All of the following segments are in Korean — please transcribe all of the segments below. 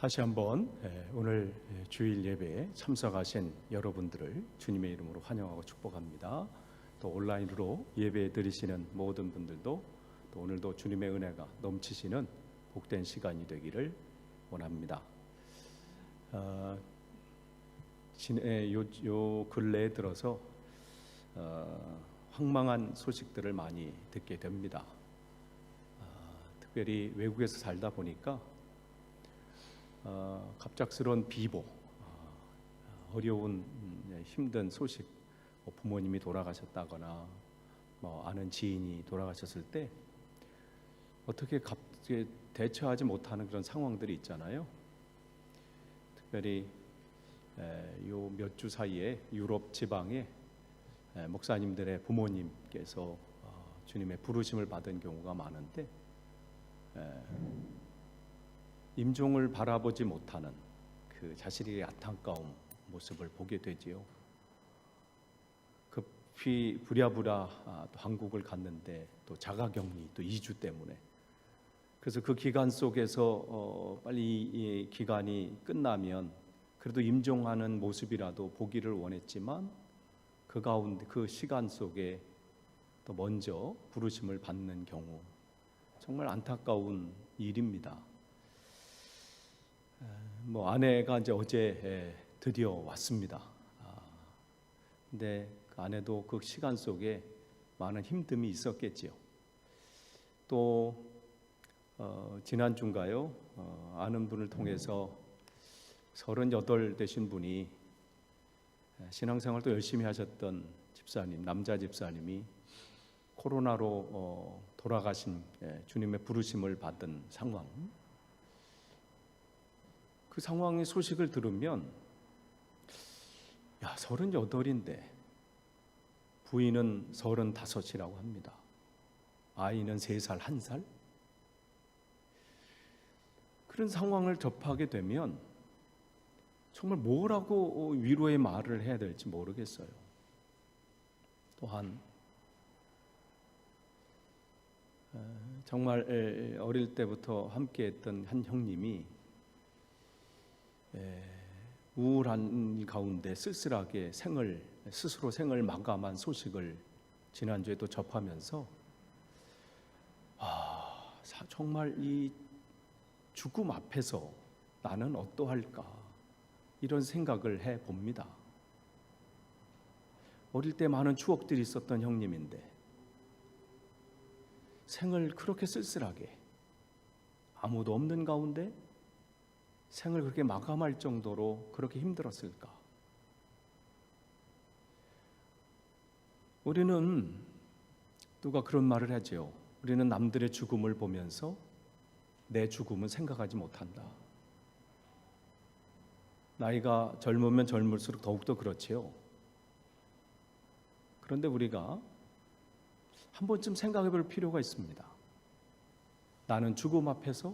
다시 한번 오늘 주일 예배에 참석하신 여러분들을 주님의 이름으로 환영하고 축복합니다. 또 온라인으로 예배 드리시는 모든 분들도 또 오늘도 주님의 은혜가 넘치시는 복된 시간이 되기를 원합니다. 요 근래에 들어서 황망한 소식들을 많이 듣게 됩니다. 특별히 외국에서 살다 보니까 갑작스러운 비보, 어려운 힘든 소식, 부모님이 돌아가셨다거나 아는 지인이 돌아가셨을 때 어떻게 갑자기 대처하지 못하는 그런 상황들이 있잖아요. 특별히 요 몇 주 사이에 유럽 지방에 목사님들의 부모님께서 주님의 부르심을 받은 경우가 많은데 임종을 바라보지 못하는 그 자신의 안타까운 모습을 보게 되지요. 급히 부랴부랴 또 한국을 갔는데 또 자가격리 또 2주 때문에, 그래서 그 기간 속에서 빨리 이 기간이 끝나면 그래도 임종하는 모습이라도 보기를 원했지만 그 가운데 그 시간 속에 또 먼저 부르심을 받는 경우, 정말 안타까운 일입니다. 아내가 이제 어제 드디어 왔습니다. 근데 그 아내도 그 시간 속에 많은 힘듦이 있었겠지요. 또 지난주인가요? 아는 분을 통해서 38 되신 분이 신앙생활도 열심히 하셨던 집사님, 남자 집사님이 코로나로 돌아가신 주님의 부르심을 받은 상황, 그 상황의 소식을 들으면 38인데 부인은 35이라고 합니다. 아이는 3살, 1살. 그런 상황을 접하게 되면 정말 뭐라고 위로의 말을 해야 될지 모르겠어요. 또한 정말 어릴 때부터 함께했던 한 형님이 우울한 가운데 쓸쓸하게 스스로 생을 마감한 소식을 지난주에 또 접하면서 정말 이 죽음 앞에서 나는 어떠할까, 이런 생각을 해봅니다. 어릴 때 많은 추억들이 있었던 형님인데 생을 그렇게 쓸쓸하게 아무도 없는 가운데 생을 그렇게 마감할 정도로 그렇게 힘들었을까? 우리는, 누가 그런 말을 하죠. 우리는 남들의 죽음을 보면서 내 죽음은 생각하지 못한다. 나이가 젊으면 젊을수록 더욱더 그렇지요. 그런데 우리가 한 번쯤 생각해 볼 필요가 있습니다. 나는 죽음 앞에서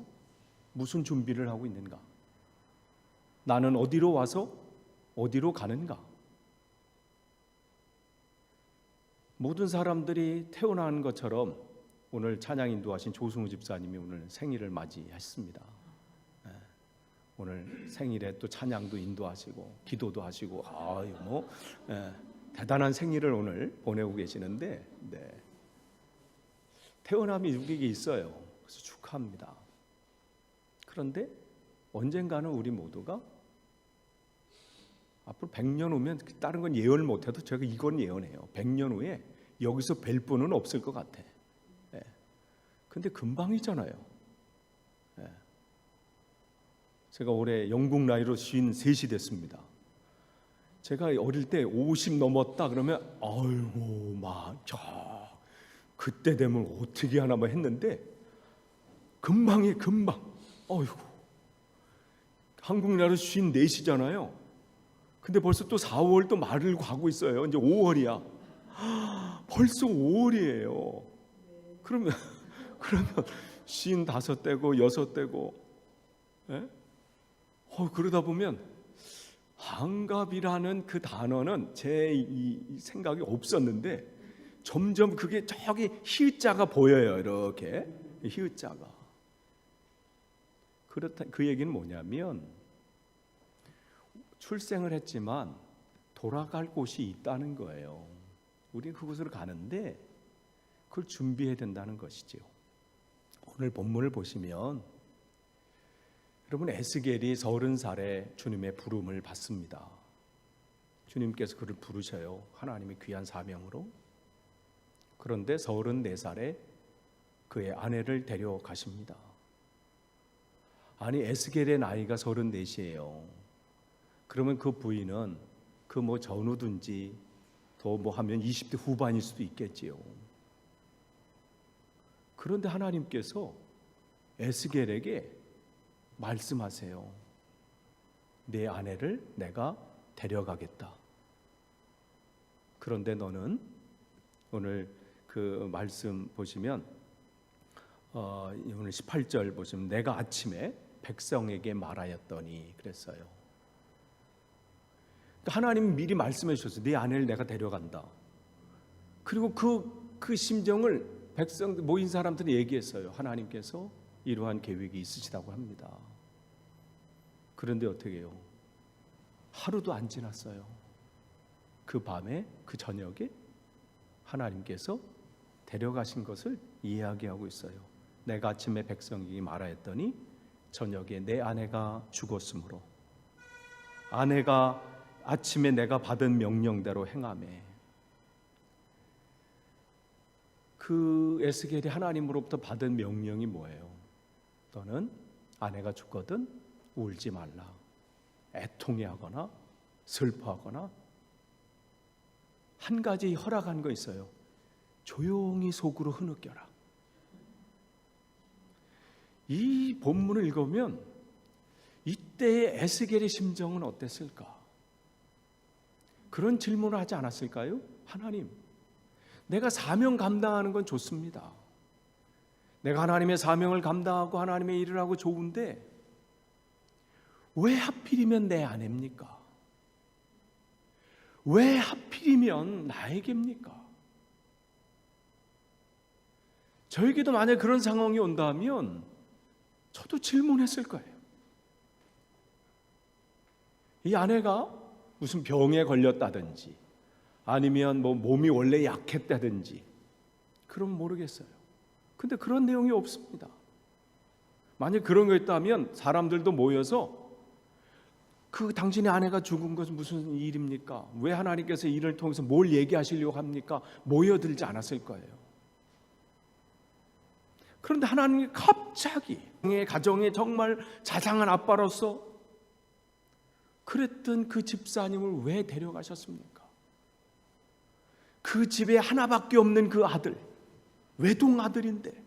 무슨 준비를 하고 있는가? 나는 어디로 와서 어디로 가는가? 모든 사람들이 태어나는 것처럼 오늘 찬양 인도하신 조승우 집사님이 오늘 생일을 맞이했습니다. 오늘 생일에 또 찬양도 인도하시고 기도도 하시고 대단한 생일을 오늘 보내고 계시는데, 태어남이 우리에게 있어요. 그래서 축하합니다. 그런데 언젠가는 우리 모두가 앞으로 100년 후면, 다른 건 예언을 못해도 제가 이건 예언해요. 100년 후에 여기서 뵐 분은 없을 것 같아. 근데 금방이잖아요. 제가 올해 영국 나이로 53이 됐습니다. 제가 어릴 때 50 넘었다 그러면 그때 되면 어떻게 하나 했는데 금방. 한국 나이로 54이잖아요. 근데 벌써 또 4월 또 말을 가고 있어요. 이제 5월이야. 벌써 5월이에요. 그러면 55대고 6대고, 그러다 보면 한갑이라는 그 단어는 제 이 생각이 없었는데 점점 그게 저기 히읗자가 보여요. 이렇게 히읗자가. 그렇다 그 얘기는 뭐냐면 출생을 했지만 돌아갈 곳이 있다는 거예요. 우리는 그곳으로 가는데 그걸 준비해야 된다는 것이죠. 오늘 본문을 보시면 여러분 에스겔이 30살에 주님의 부름을 받습니다. 주님께서 그를 부르셔요. 하나님의 귀한 사명으로. 그런데 34살에 그의 아내를 데려가십니다. 아니 에스겔의 나이가 34이에요. 그러면 그 부인은 그 뭐 전후든지 더 뭐 하면 20대 후반일 수도 있겠지요. 그런데 하나님께서 에스겔에게 말씀하세요. 내 아내를 내가 데려가겠다. 그런데 너는 오늘 그 말씀 보시면 오늘 18절 보시면 내가 아침에 백성에게 말하였더니 그랬어요. 하나님이 미리 말씀해 주셨어요. 네 아내를 내가 데려간다. 그리고 그 심정을 백성 모인 사람들이 얘기했어요. 하나님께서 이러한 계획이 있으시다고 합니다. 그런데 어떻게 해요? 하루도 안 지났어요. 그 밤에 그 저녁에 하나님께서 데려가신 것을 이야기하고 있어요. 내가 아침에 백성에게 말하였더니 저녁에 내 아내가 죽었으므로 아내가 아침에 내가 받은 명령대로 행하매. 그 에스겔이 하나님으로부터 받은 명령이 뭐예요? 너는 아내가 죽거든 울지 말라. 애통해하거나 슬퍼하거나. 한 가지 허락한 거 있어요. 조용히 속으로 흐느껴라. 이 본문을 읽으면 이때의 에스겔의 심정은 어땠을까? 그런 질문을 하지 않았을까요? 하나님, 내가 사명 감당하는 건 좋습니다. 내가 하나님의 사명을 감당하고 하나님의 일을 하고 좋은데 왜 하필이면 내 아내입니까? 왜 하필이면 나에게입니까? 저에게도 만약 그런 상황이 온다면 저도 질문했을 거예요. 이 아내가 무슨 병에 걸렸다든지 아니면 뭐 몸이 원래 약했다든지 그럼 모르겠어요. 근데 그런 내용이 없습니다. 만약 그런 거 있다면 사람들도 모여서 그 당신의 아내가 죽은 것은 무슨 일입니까? 왜 하나님께서 이를 통해서 뭘 얘기하시려고 합니까? 모여들지 않았을 거예요. 그런데 하나님이 갑자기 가정에 정말 자상한 아빠로서 그랬던 그 집사님을 왜 데려가셨습니까? 그 집에 하나밖에 없는 그 아들, 외동 아들인데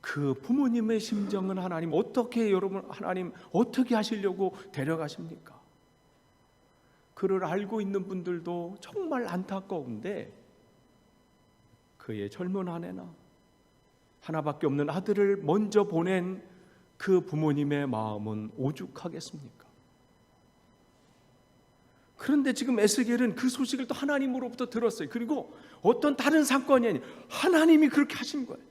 그 부모님의 심정은 하나님 어떻게 여러분 하나님 어떻게 하시려고 데려가십니까? 그를 알고 있는 분들도 정말 안타까운데 그의 젊은 아내나 하나밖에 없는 아들을 먼저 보낸 그 부모님의 마음은 오죽하겠습니까? 그런데 지금 에스겔은 그 소식을 또 하나님으로부터 들었어요. 그리고 어떤 다른 사건이 아니라 하나님이 그렇게 하신 거예요.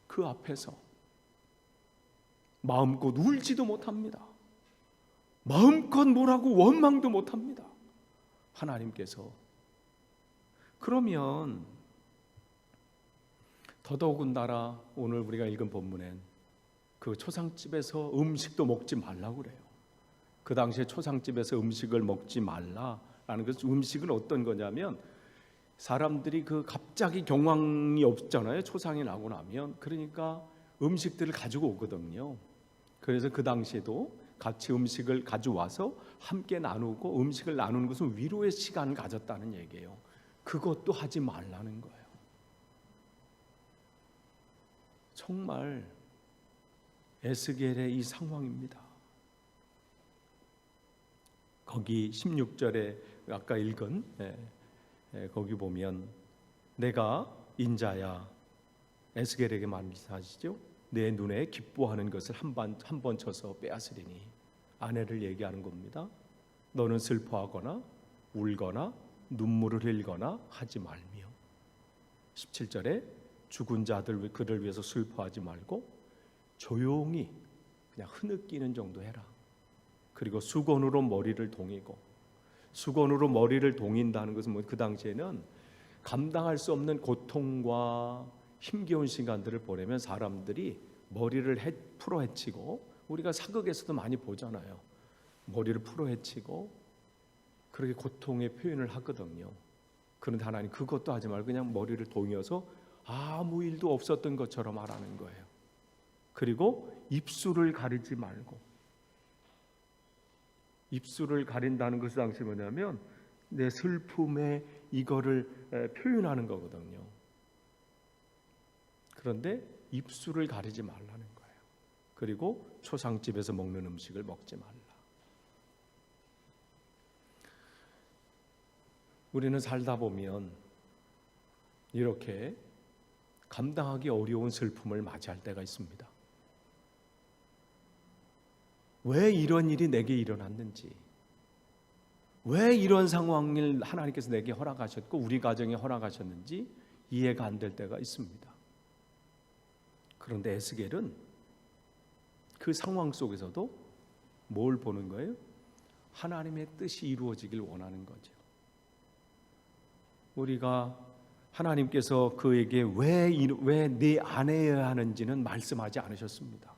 그 앞에서 마음껏 울지도 못합니다. 마음껏 뭐라고 원망도 못합니다. 하나님께서. 그러면 더더군다나 오늘 우리가 읽은 본문엔 그 초상집에서 음식도 먹지 말라고 그래요. 그 당시에 초상집에서 음식을 먹지 말라라는 것은 음식은 어떤 거냐면 사람들이 그 갑자기 경황이 없잖아요. 초상이 나고 나면. 그러니까 음식들을 가지고 오거든요. 그래서 그 당시에도 같이 음식을 가져와서 함께 나누고 음식을 나누는 것은 위로의 시간을 가졌다는 얘기예요. 그것도 하지 말라는 거예요. 정말 에스겔의 이 상황입니다. 거기 16절에 아까 읽은 거기 보면 내가 인자야 에스겔에게 말씀하시죠. 내 눈에 기뻐하는 것을 한 번 쳐서 빼앗으리니 아내를 얘기하는 겁니다. 너는 슬퍼하거나 울거나 눈물을 흘리거나 하지 말며 17절에 죽은 자들 그를 위해서 슬퍼하지 말고 조용히 그냥 흐느끼는 정도 해라. 그리고 수건으로 머리를 동이고, 수건으로 머리를 동인다는 것은 뭐 그 당시에는 감당할 수 없는 고통과 힘겨운 시간들을 보내면 사람들이 머리를 풀어 헤치고, 우리가 사극에서도 많이 보잖아요. 머리를 풀어 헤치고 그렇게 고통의 표현을 하거든요. 그런데 하나님 그것도 하지 말고 그냥 머리를 동여서 아무 일도 없었던 것처럼 하라는 거예요. 그리고 입술을 가리지 말고, 입술을 가린다는 것이 당시 뭐냐면 내 슬픔에 이거를 표현하는 거거든요. 그런데 입술을 가리지 말라는 거예요. 그리고 초상집에서 먹는 음식을 먹지 말라. 우리는 살다 보면 이렇게 감당하기 어려운 슬픔을 맞이할 때가 있습니다. 왜 이런 일이 내게 일어났는지, 왜 이런 상황을 하나님께서 내게 허락하셨고 우리 가정에 허락하셨는지 이해가 안 될 때가 있습니다. 그런데 에스겔은 그 상황 속에서도 뭘 보는 거예요? 하나님의 뜻이 이루어지길 원하는 거죠. 우리가 하나님께서 그에게 왜 네 아내여야 하는지는 말씀하지 않으셨습니다.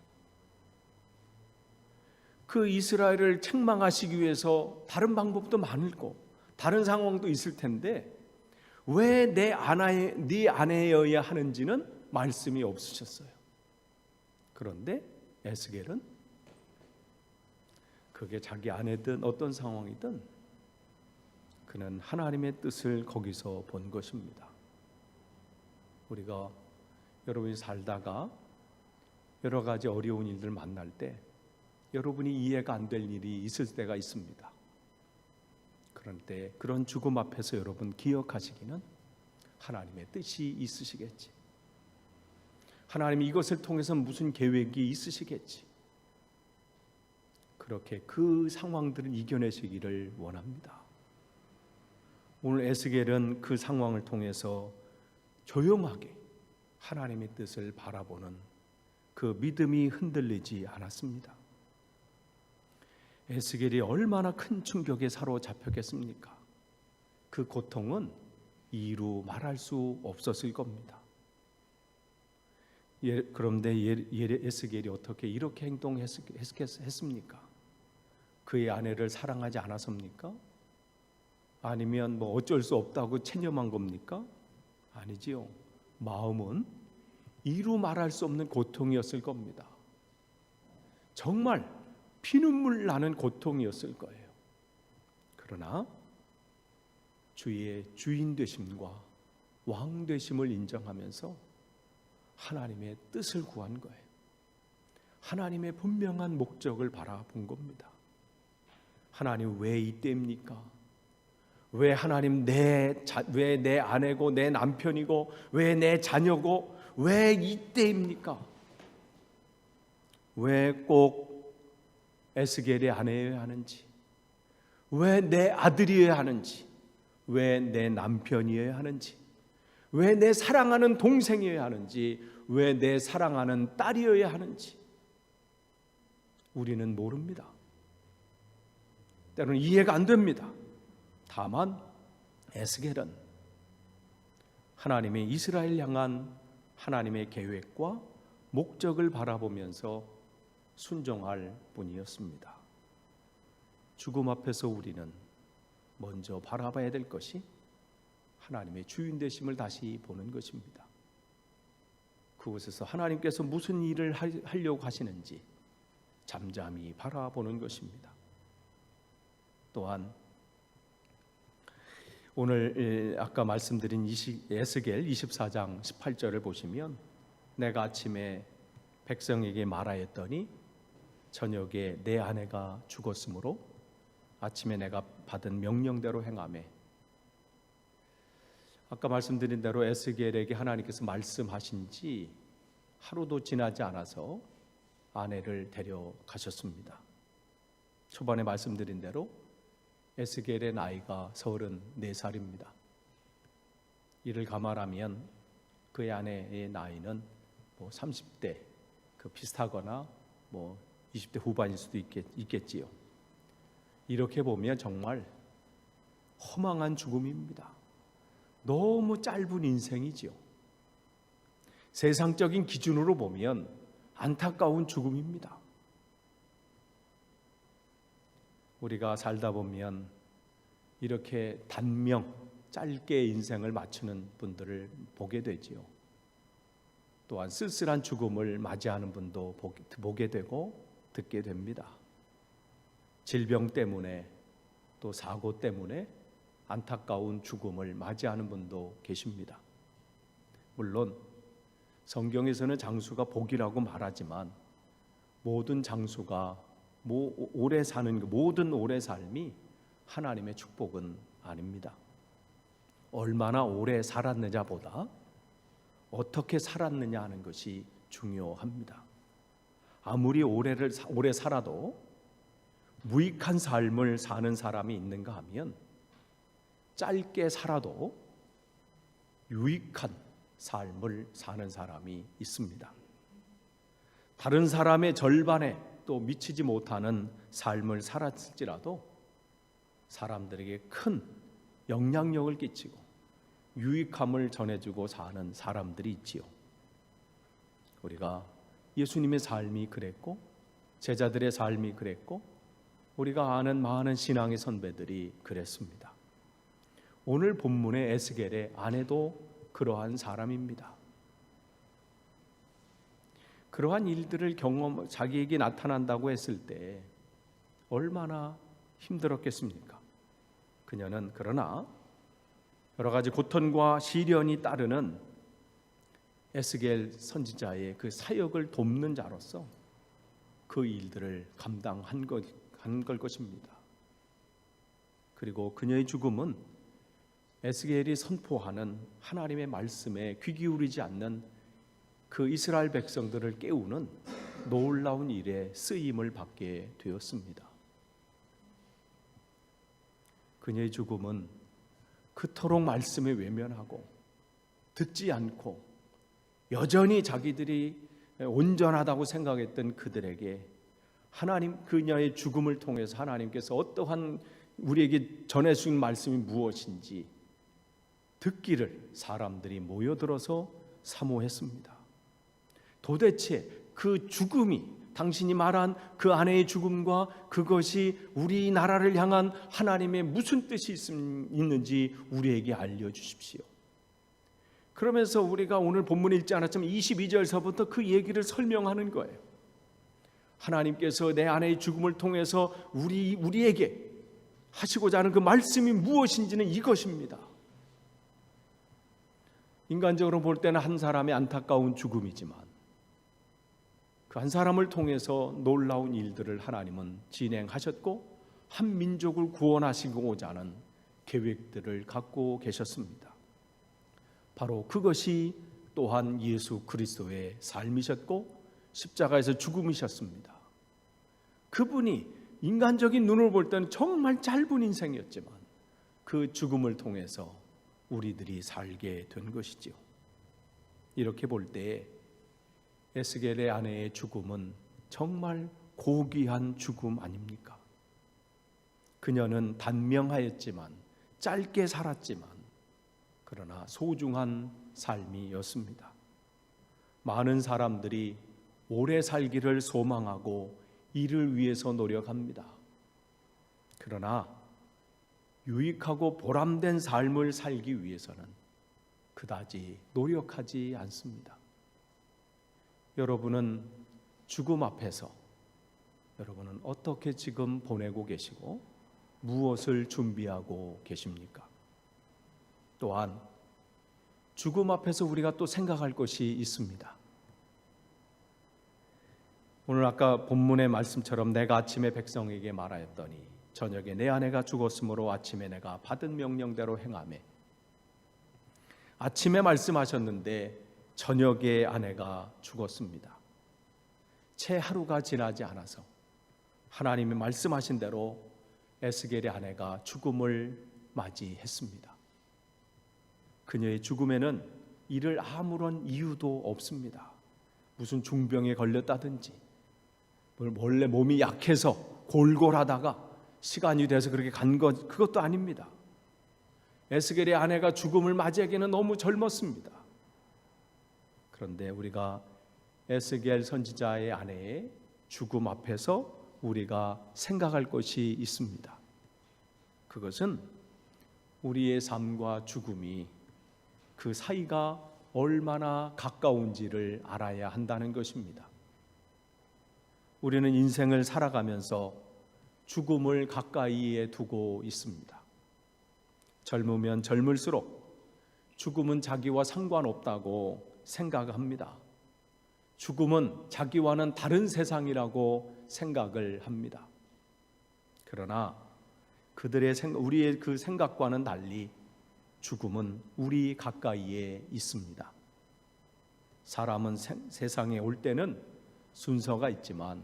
그 이스라엘을 책망하시기 위해서 다른 방법도 많고 다른 상황도 있을 텐데 왜 네 아내여야 하는지는 말씀이 없으셨어요. 그런데 에스겔은 그게 자기 아내든 어떤 상황이든 그는 하나님의 뜻을 거기서 본 것입니다. 우리가 여러분이 살다가 여러 가지 어려운 일들 만날 때 여러분이 이해가 안 될 일이 있을 때가 있습니다. 그런데 그런 죽음 앞에서 여러분 기억하시기는 하나님의 뜻이 있으시겠지. 하나님이 이것을 통해서 무슨 계획이 있으시겠지. 그렇게 그 상황들을 이겨내시기를 원합니다. 오늘 에스겔은 그 상황을 통해서 조용하게 하나님의 뜻을 바라보는 그 믿음이 흔들리지 않았습니다. 에스겔이 얼마나 큰 충격에 사로잡혔겠습니까? 그 고통은 이루 말할 수 없었을 겁니다. 그런데 에스겔이 어떻게 이렇게 행동했습니까? 그의 아내를 사랑하지 않았습니까? 아니면 뭐 어쩔 수 없다고 체념한 겁니까? 아니지요. 마음은 이루 말할 수 없는 고통이었을 겁니다. 정말 피눈물 나는 고통이었을 거예요. 그러나 주의 주인 되심과 왕 되심을 인정하면서 하나님의 뜻을 구한 거예요. 하나님의 분명한 목적을 바라본 겁니다. 하나님 왜 이때입니까? 왜 하나님 왜 내 아내고 내 남편이고 왜 내 자녀고 왜 이때입니까? 왜 꼭 에스겔의 아내여야 하는지, 왜 내 아들이어야 하는지, 왜 내 남편이어야 하는지, 왜 내 사랑하는 동생이어야 하는지, 왜 내 사랑하는 딸이어야 하는지 우리는 모릅니다. 때로는 이해가 안 됩니다. 다만 에스겔은 하나님의 이스라엘 향한 하나님의 계획과 목적을 바라보면서 순종할 뿐이었습니다. 죽음 앞에서 우리는 먼저 바라봐야 될 것이 하나님의 주인 되심을 다시 보는 것입니다. 그곳에서 하나님께서 무슨 일을 하려고 하시는지 잠잠히 바라보는 것입니다. 또한 오늘 아까 말씀드린 에스겔 24장 18절을 보시면 내가 아침에 백성에게 말하였더니 저녁에 내 아내가 죽었으므로 아침에 내가 받은 명령대로 행하매. 아까 말씀드린 대로 에스겔에게 하나님께서 말씀하신 지 하루도 지나지 않아서 아내를 데려가셨습니다. 초반에 말씀드린 대로 에스겔의 나이가 34살입니다. 이를 감안하면 그의 아내의 나이는 뭐 30대 비슷하거나 뭐 20대 후반일 수도 있겠지요. 이렇게 보면 정말 허망한 죽음입니다. 너무 짧은 인생이지요. 세상적인 기준으로 보면 안타까운 죽음입니다. 우리가 살다 보면 이렇게 단명, 짧게 인생을 마치는 분들을 보게 되지요. 또한 쓸쓸한 죽음을 맞이하는 분도 보게 되고 듣게 됩니다. 질병 때문에 또 사고 때문에 안타까운 죽음을 맞이하는 분도 계십니다. 물론 성경에서는 장수가 복이라고 말하지만 모든 장수가 오래 사는 모든 오래 삶이 하나님의 축복은 아닙니다. 얼마나 오래 살았느냐보다 어떻게 살았느냐 하는 것이 중요합니다. 아무리 오래 살아도 무익한 삶을 사는 사람이 있는가 하면 짧게 살아도 유익한 삶을 사는 사람이 있습니다. 다른 사람의 절반에 또 미치지 못하는 삶을 살았을지라도 사람들에게 큰 영향력을 끼치고 유익함을 전해주고 사는 사람들이 있지요. 우리가 예수님의 삶이 그랬고 제자들의 삶이 그랬고 우리가 아는 많은 신앙의 선배들이 그랬습니다. 오늘 본문의 에스겔의 아내도 그러한 사람입니다. 그러한 일들을 자기에게 나타난다고 했을 때 얼마나 힘들었겠습니까? 그녀는 그러나 여러 가지 고통과 시련이 따르는 에스겔 선지자의 그 사역을 돕는 자로서 그 일들을 감당한 걸 것입니다. 그리고 그녀의 죽음은 에스겔이 선포하는 하나님의 말씀에 귀 기울이지 않는 그 이스라엘 백성들을 깨우는 놀라운 일에 쓰임을 받게 되었습니다. 그녀의 죽음은 그토록 말씀에 외면하고 듣지 않고 여전히 자기들이 온전하다고 생각했던 그들에게 하나님 그녀의 죽음을 통해서 하나님께서 어떠한 우리에게 전해주신 말씀이 무엇인지 듣기를 사람들이 모여들어서 사모했습니다. 도대체 그 죽음이 당신이 말한 그 아내의 죽음과 그것이 우리나라를 향한 하나님의 무슨 뜻이 있는지 우리에게 알려주십시오. 그러면서 우리가 오늘 본문에 읽지 않았지만 22절서부터 그 얘기를 설명하는 거예요. 하나님께서 내 아내의 죽음을 통해서 우리에게 하시고자 하는 그 말씀이 무엇인지는 이것입니다. 인간적으로 볼 때는 한 사람의 안타까운 죽음이지만 그 한 사람을 통해서 놀라운 일들을 하나님은 진행하셨고 한 민족을 구원하시고자 하는 계획들을 갖고 계셨습니다. 바로 그것이 또한 예수 그리스도의 삶이셨고 십자가에서 죽음이셨습니다. 그분이 인간적인 눈으로 볼 때는 정말 짧은 인생이었지만 그 죽음을 통해서 우리들이 살게 된 것이죠. 이렇게 볼 때 에스겔의 아내의 죽음은 정말 고귀한 죽음 아닙니까? 그녀는 단명하였지만 짧게 살았지만 그러나 소중한 삶이었습니다. 많은 사람들이 오래 살기를 소망하고 이를 위해서 노력합니다. 그러나 유익하고 보람된 삶을 살기 위해서는 그다지 노력하지 않습니다. 여러분은 죽음 앞에서 여러분은 어떻게 지금 보내고 계시고 무엇을 준비하고 계십니까? 또한 죽음 앞에서 우리가 또 생각할 것이 있습니다. 오늘 아까 본문의 말씀처럼 내가 아침에 백성에게 말하였더니 저녁에 내 아내가 죽었으므로 아침에 내가 받은 명령대로 행하매. 아침에 말씀하셨는데 저녁에 아내가 죽었습니다. 채 하루가 지나지 않아서 하나님이 말씀하신 대로 에스겔의 아내가 죽음을 맞이했습니다. 그녀의 죽음에는 이를 아무런 이유도 없습니다. 무슨 중병에 걸렸다든지 원래 몸이 약해서 골골하다가 시간이 돼서 그렇게 간 것, 그것도 아닙니다. 에스겔의 아내가 죽음을 맞이하기에는 너무 젊었습니다. 그런데 우리가 에스겔 선지자의 아내의 죽음 앞에서 우리가 생각할 것이 있습니다. 그것은 우리의 삶과 죽음이 그 사이가 얼마나 가까운지를 알아야 한다는 것입니다. 우리는 인생을 살아가면서 죽음을 가까이에 두고 있습니다. 젊으면 젊을수록 죽음은 자기와 상관없다고 생각합니다. 죽음은 자기와는 다른 세상이라고 생각을 합니다. 그러나 우리의 그 생각과는 달리 죽음은 우리 가까이에 있습니다. 사람은 세상에 올 때는 순서가 있지만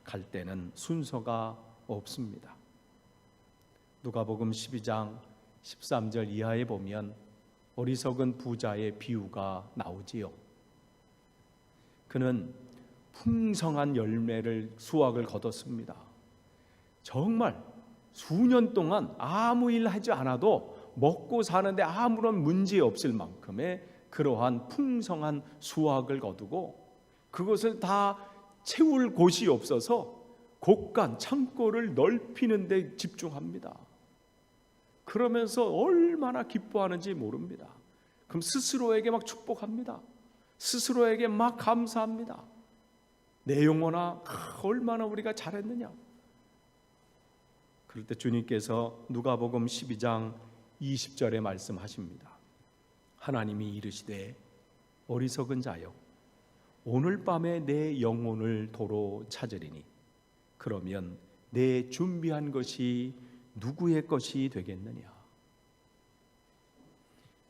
갈 때는 순서가 없습니다. 누가복음 12장 13절 이하에 보면 어리석은 부자의 비유가 나오지요. 그는 풍성한 열매를 수확을 거뒀습니다. 정말 수년 동안 아무 일 하지 않아도 먹고 사는데 아무런 문제 없을 만큼의 그러한 풍성한 수확을 거두고 그것을 다 채울 곳이 없어서 곳간 창고를 넓히는 데 집중합니다. 그러면서 얼마나 기뻐하는지 모릅니다. 그럼 스스로에게 막 축복합니다. 스스로에게 막 감사합니다. 내 영혼아, 얼마나 우리가 잘했느냐. 그럴 때 주님께서 누가복음 12장 20절에 말씀하십니다. 하나님이 이르시되 어리석은 자여 오늘 밤에 내 영혼을 도로 찾으리니 그러면 내 준비한 것이 누구의 것이 되겠느냐.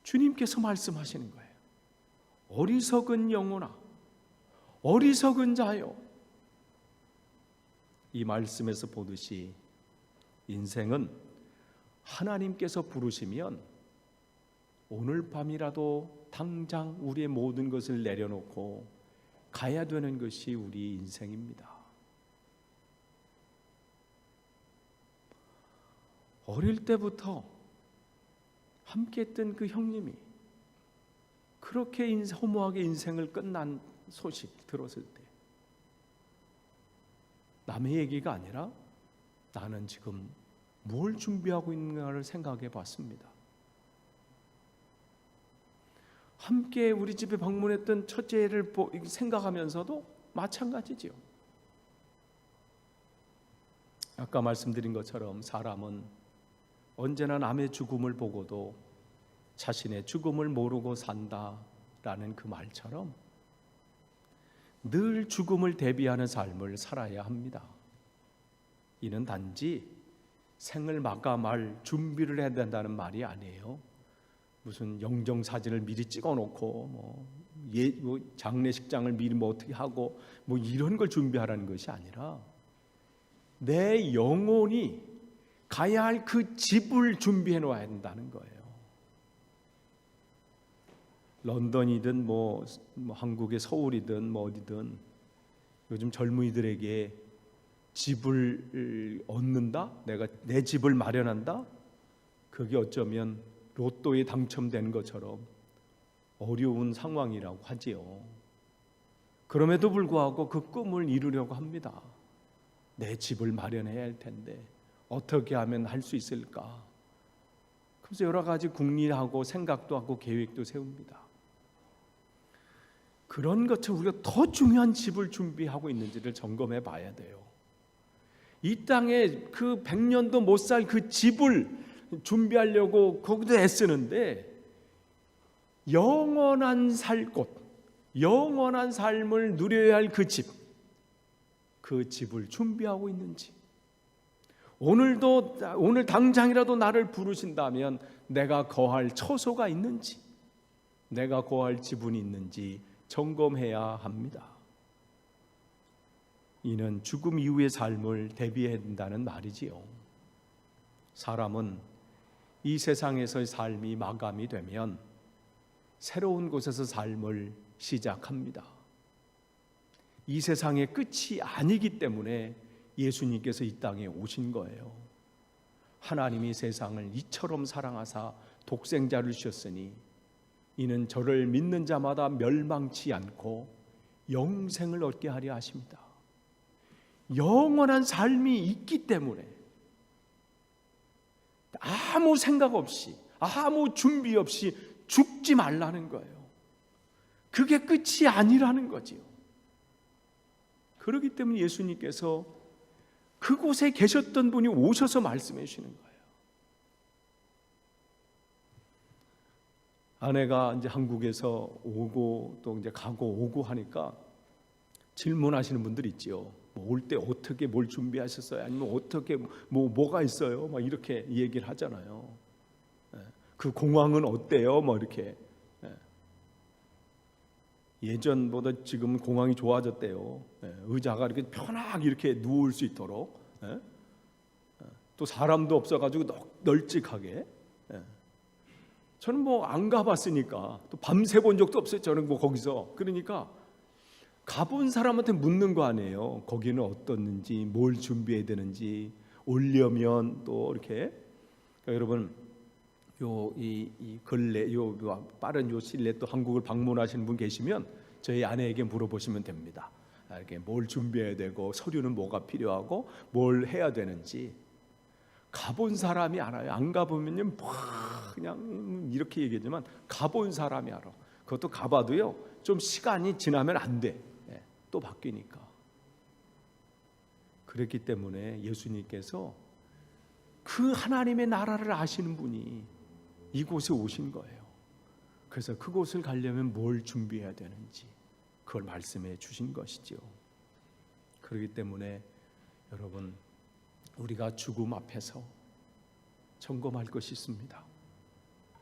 주님께서 말씀하시는 거예요. 어리석은 영혼아, 어리석은 자요. 이 말씀에서 보듯이 인생은 하나님께서 부르시면 오늘 밤이라도 당장 우리의 모든 것을 내려놓고 가야 되는 것이 우리 인생입니다. 어릴 때부터 함께 했던 그 형님이 그렇게 허무하게 인생을 끝난 소식 들었을 때 남의 얘기가 아니라 나는 지금 뭘 준비하고 있는가를 생각해 봤습니다. 함께 우리 집에 방문했던 첫째를 생각하면서도 마찬가지지요. 아까 말씀드린 것처럼 사람은 언제나 남의 죽음을 보고도 자신의 죽음을 모르고 산다라는 그 말처럼 늘 죽음을 대비하는 삶을 살아야 합니다. 이는 단지 생을 마감할 준비를 해야 된다는 말이 아니에요. 무슨 영정사진을 미리 찍어놓고 장례식장을 미리 어떻게 하고 이런 걸 준비하라는 것이 아니라 내 영혼이 가야 할 그 집을 준비해 놓아야 된다는 거예요. 런던이든 한국의 서울이든 어디든 요즘 젊은이들에게 집을 얻는다? 내가 내 집을 마련한다? 그게 어쩌면 로또에 당첨된 것처럼 어려운 상황이라고 하지요. 그럼에도 불구하고 그 꿈을 이루려고 합니다. 내 집을 마련해야 할 텐데 어떻게 하면 할 수 있을까? 그래서 여러 가지 궁리하고 생각도 하고 계획도 세웁니다. 그런 것처럼 우리가 더 중요한 집을 준비하고 있는지를 점검해 봐야 돼요. 이 땅에 그 100년도 못 살 그 집을 준비하려고 거기도 애쓰는데 영원한 살 곳, 영원한 삶을 누려야 할 그 집, 그 집을 준비하고 있는지, 오늘 당장이라도 나를 부르신다면 내가 거할 처소가 있는지, 내가 거할 지분이 있는지 점검해야 합니다. 이는 죽음 이후의 삶을 대비해야 된다는 말이지요. 사람은 이 세상에서의 삶이 마감이 되면 새로운 곳에서 삶을 시작합니다. 이 세상의 끝이 아니기 때문에 예수님께서 이 땅에 오신 거예요. 하나님이 세상을 이처럼 사랑하사 독생자를 주셨으니 이는 저를 믿는 자마다 멸망치 않고 영생을 얻게 하려 하십니다. 영원한 삶이 있기 때문에 아무 생각 없이, 아무 준비 없이 죽지 말라는 거예요. 그게 끝이 아니라는 거지요. 그렇기 때문에 예수님께서 그곳에 계셨던 분이 오셔서 말씀해 주시는 거예요. 아내가 이제 한국에서 오고 또 이제 가고 오고 하니까 질문하시는 분들 있죠. 올 때 어떻게 뭘 준비하셨어요? 아니면 어떻게 뭐가 있어요? 막 이렇게 얘기를 하잖아요. 그 공항은 어때요? 뭐 이렇게. 예전보다 지금 공항이 좋아졌대요. 의자가 이렇게 편하게 이렇게 누울 수 있도록. 또 사람도 없어가지고 널찍하게. 저는 뭐 안 가봤으니까 또 밤새 본 적도 없어요. 저는 뭐 거기서. 그러니까 가본 사람한테 묻는 거 아니에요. 거기는 어떻는지, 뭘 준비해야 되는지, 오려면 또 이렇게. 그러니까 여러분, 이 근래, 빠른 요 시일에 또 한국을 방문하시는 분 계시면 저희 아내에게 물어보시면 됩니다. 이렇게 뭘 준비해야 되고, 서류는 뭐가 필요하고, 뭘 해야 되는지. 가본 사람이 알아요. 안 가보면요, 그냥 이렇게 얘기하지만 가본 사람이 알아. 그것도 가봐도요, 좀 시간이 지나면 안 돼. 또 바뀌니까. 그렇기 때문에 예수님께서 그 하나님의 나라를 아시는 분이 이곳에 오신 거예요. 그래서 그곳을 가려면 뭘 준비해야 되는지 그걸 말씀해 주신 것이죠. 그렇기 때문에 여러분, 우리가 죽음 앞에서 점검할 것이 있습니다.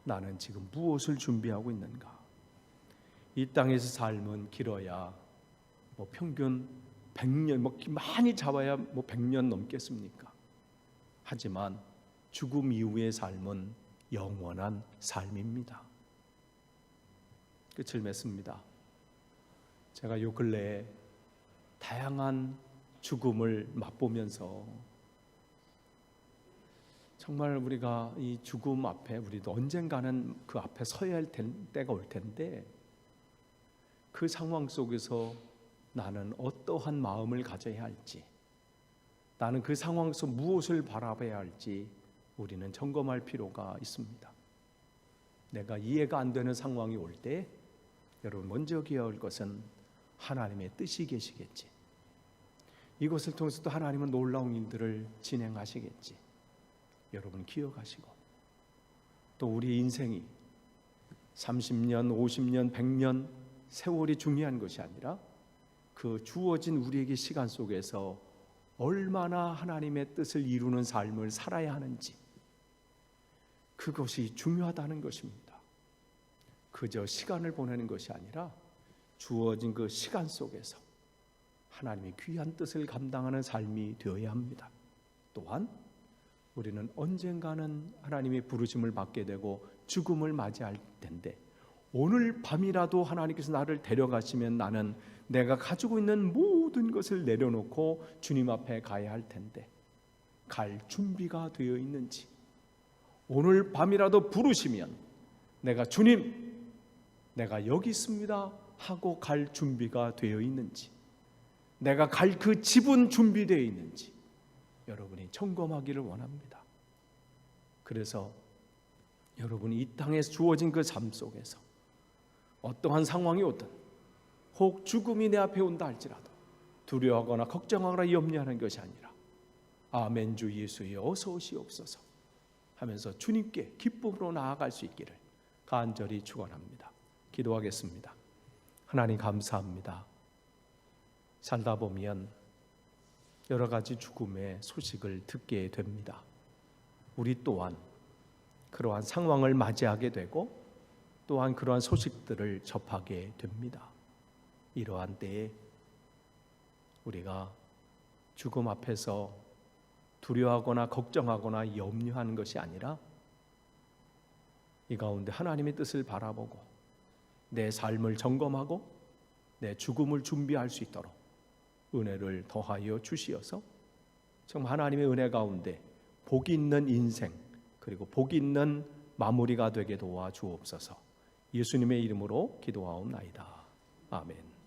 나는 지금 무엇을 준비하고 있는가? 이 땅에서 삶은 길어야 평균 100년, 많이 잡아야 100년 넘겠습니까? 하지만 죽음 이후의 삶은 영원한 삶입니다. 끝을 맺습니다. 제가 요 근래에 다양한 죽음을 맛보면서 정말 우리가 이 죽음 앞에, 우리도 언젠가는 그 앞에 서야 할 때가 올 텐데, 그 상황 속에서 나는 어떠한 마음을 가져야 할지, 나는 그 상황에서 무엇을 바라봐야 할지 우리는 점검할 필요가 있습니다. 내가 이해가 안 되는 상황이 올 때 여러분, 먼저 기억할 것은 하나님의 뜻이 계시겠지. 이것을 통해서도 하나님은 놀라운 일들을 진행하시겠지. 여러분 기억하시고, 또 우리 인생이 30년, 50년, 100년 세월이 중요한 것이 아니라 그 주어진 우리에게 시간 속에서 얼마나 하나님의 뜻을 이루는 삶을 살아야 하는지, 그것이 중요하다는 것입니다. 그저 시간을 보내는 것이 아니라 주어진 그 시간 속에서 하나님의 귀한 뜻을 감당하는 삶이 되어야 합니다. 또한 우리는 언젠가는 하나님의 부르심을 받게 되고 죽음을 맞이할 텐데, 오늘 밤이라도 하나님께서 나를 데려가시면 나는 내가 가지고 있는 모든 것을 내려놓고 주님 앞에 가야 할 텐데, 갈 준비가 되어 있는지, 오늘 밤이라도 부르시면 내가 주님, 내가 여기 있습니다 하고 갈 준비가 되어 있는지, 내가 갈 그 집은 준비되어 있는지 여러분이 점검하기를 원합니다. 그래서 여러분이 이 땅에 주어진 그 삶 속에서 어떠한 상황이 오든, 혹 죽음이 내 앞에 온다 할지라도 두려워하거나 걱정하거나 염려하는 것이 아니라 아멘 주 예수여 어서 오시옵소서 하면서 주님께 기쁨으로 나아갈 수 있기를 간절히 축원합니다. 기도하겠습니다. 하나님 감사합니다. 살다 보면 여러 가지 죽음의 소식을 듣게 됩니다. 우리 또한 그러한 상황을 맞이하게 되고 또한 그러한 소식들을 접하게 됩니다. 이러한 때에 우리가 죽음 앞에서 두려워하거나 걱정하거나 염려하는 것이 아니라 이 가운데 하나님의 뜻을 바라보고 내 삶을 점검하고 내 죽음을 준비할 수 있도록 은혜를 더하여 주시어서 정말 하나님의 은혜 가운데 복 있는 인생 그리고 복 있는 마무리가 되게 도와주옵소서. 예수님의 이름으로 기도하옵나이다. 아멘.